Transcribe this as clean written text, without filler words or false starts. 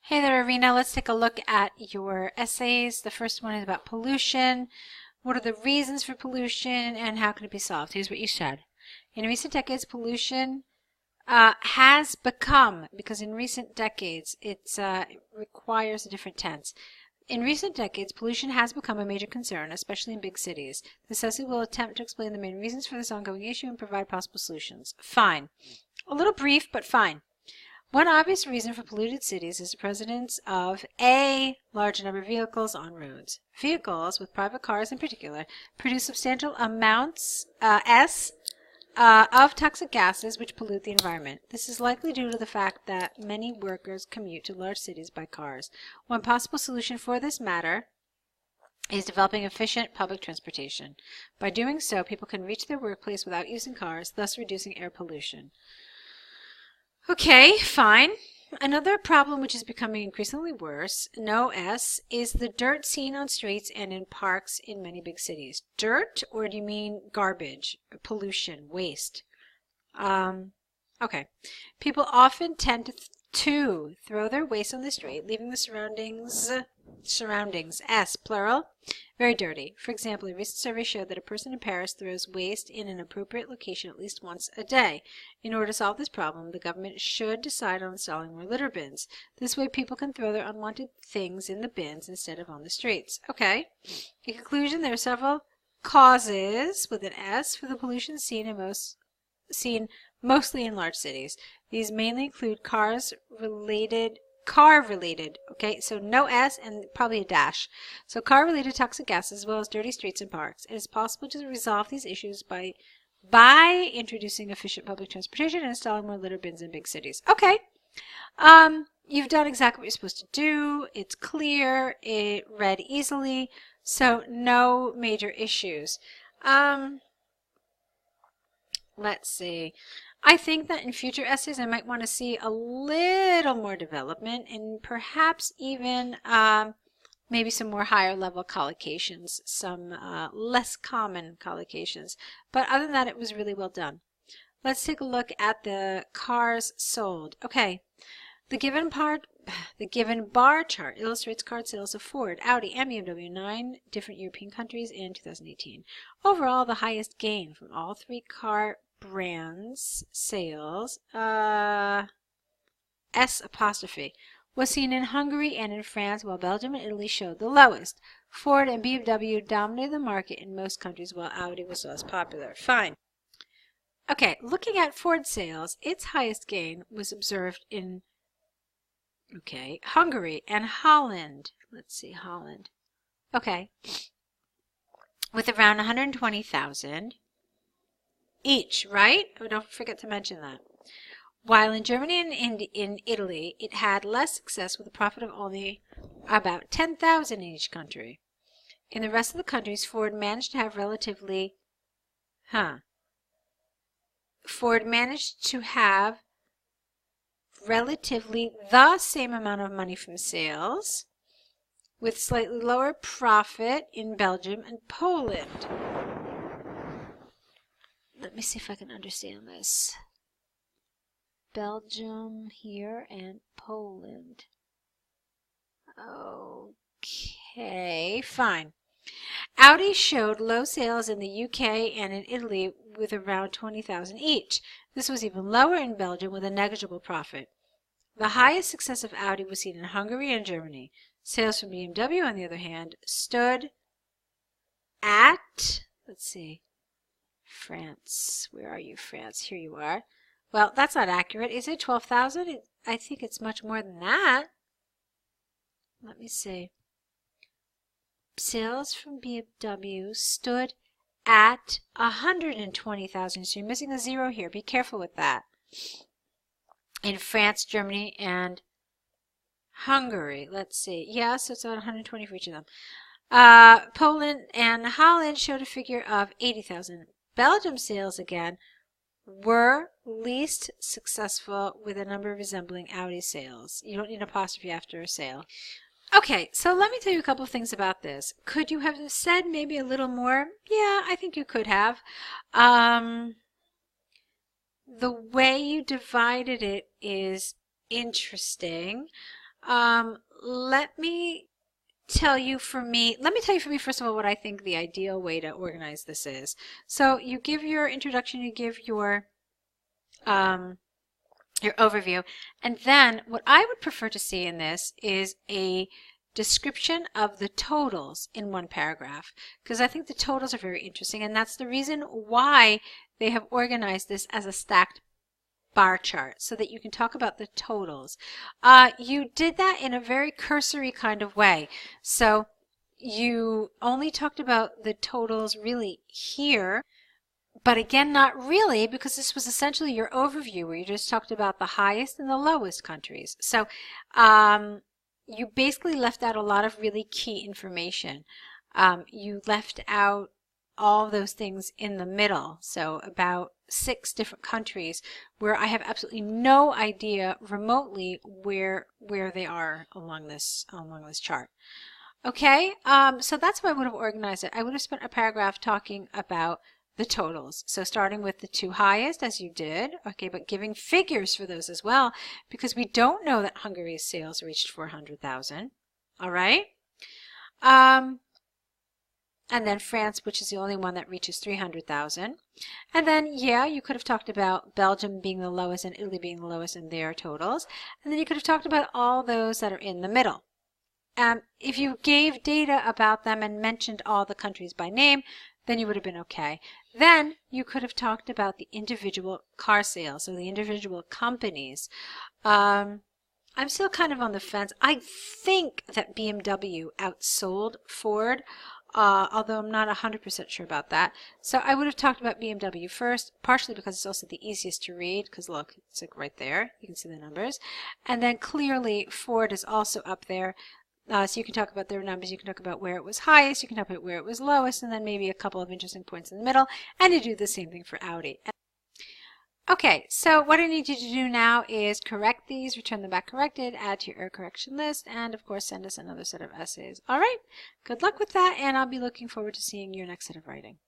Hey there, Irena. Let's take a look at your essays. The first one is about pollution. What are the reasons for pollution and how can it be solved? Here's what you said. In recent decades, pollution has become, because in recent decades it requires a different tense. In recent decades, pollution has become a major concern, especially in big cities. This essay will attempt to explain the main reasons for this ongoing issue and provide possible solutions. Fine. A little brief, but fine. One obvious reason for polluted cities is the presence of a large number of vehicles on roads. Vehicles, with private cars in particular, produce substantial amounts of toxic gases which pollute the environment. This is likely due to the fact that many workers commute to large cities by cars. One possible solution for this matter is developing efficient public transportation. By doing so, people can reach their workplace without using cars, thus reducing air pollution. Okay, fine. Another problem which is becoming increasingly worse, no S, is the dirt seen on streets and in parks in many big cities. Dirt, or do you mean garbage, pollution, waste? Okay. People often tend to throw their waste on the street, leaving the surroundings, S, plural, very dirty. For example, a recent survey showed that a person in Paris throws waste in an appropriate location at least once a day. In order to solve this problem, the government should decide on installing more litter bins. This way people can throw their unwanted things in the bins instead of on the streets. Okay. In conclusion, there are several causes with an S for the pollution seen mostly in large cities. These mainly include car-related, okay, so no S and probably a dash. So car-related toxic gases as well as dirty streets and parks. It is possible to resolve these issues by introducing efficient public transportation and installing more litter bins in big cities. Okay, you've done exactly what you're supposed to do. It's clear, it read easily, so no major issues. Let's see. I think that in future essays I might want to see a little more development and perhaps even maybe some more higher level collocations, some less common collocations. But other than that, it was really well done. Let's take a look at the cars sold. Okay, the given bar chart illustrates car sales of Ford, Audi, and BMW in 9 different European countries in 2018. Overall, the highest gain from all 3 car brands sales, S apostrophe, was seen in Hungary and in France, while Belgium and Italy showed the lowest. Ford and BMW dominated the market in most countries, while Audi was less popular. Fine. Okay, looking at Ford sales, its highest gain was observed in Hungary and Holland. Let's see, Holland. Okay. With around 120,000 each, right? Oh, don't forget to mention that. While in Germany and in Italy, it had less success with a profit of only about 10,000 in each country. In the rest of the countries, Ford managed to have relatively the same amount of money from sales, with slightly lower profit in Belgium and Poland. Let me see if I can understand this. Belgium here and Poland. Okay, fine. Audi showed low sales in the UK and in Italy with around 20,000 each. This was even lower in Belgium with a negligible profit. The highest success of Audi was seen in Hungary and Germany. Sales from BMW, on the other hand, stood at, let's see, France. Where are you, France? Here you are. Well, that's not accurate. Is it 12,000? I think it's much more than that. Let me see. Sales from BMW stood at 120,000. So you're missing a zero here. Be careful with that. In France, Germany, and Hungary. Let's see. Yeah, so it's about 120 for each of them. Poland and Holland showed a figure of 80,000. Belgium sales, again, were least successful with a number resembling Audi sales. You don't need an apostrophe after a sale. Okay, so let me tell you a couple of things about this. Could you have said maybe a little more? Yeah, I think you could have. The way you divided it is interesting. let me tell you for me, first of all, what I think the ideal way to organize this is. So you give your introduction, you give your overview, and then what I would prefer to see in this is a description of the totals in one paragraph, because I think the totals are very interesting, and that's the reason why they have organized this as a stacked bar chart, so that you can talk about the totals. You did that in a very cursory kind of way. So you only talked about the totals really here, but again, not really, because this was essentially your overview where you just talked about the highest and the lowest countries. So you basically left out a lot of really key information. You left out all those things in the middle, so about 6 different countries where I have absolutely no idea remotely where they are along this chart. Okay, so that's how I would have organized it. I would have spent a paragraph talking about the totals. So starting with the 2 highest, as you did, okay, but giving figures for those as well, because we don't know that Hungary's sales reached 400,000. All right. And then France, which is the only one that reaches 300,000. And then, yeah, you could have talked about Belgium being the lowest and Italy being the lowest in their totals. And then you could have talked about all those that are in the middle. If you gave data about them and mentioned all the countries by name, then you would have been okay. Then you could have talked about the individual car sales, or the individual companies. I'm still kind of on the fence. I think that BMW outsold Ford, although I'm not 100% sure about that. So I would have talked about BMW first, partially because it's also the easiest to read, because look, it's like right there. You can see the numbers. And then clearly Ford is also up there. So you can talk about their numbers, you can talk about where it was highest, you can talk about where it was lowest, and then maybe a couple of interesting points in the middle, and you do the same thing for Audi. Okay, so what I need you to do now is correct these, return them back corrected, add to your error correction list, and of course send us another set of essays. All right, good luck with that, and I'll be looking forward to seeing your next set of writing.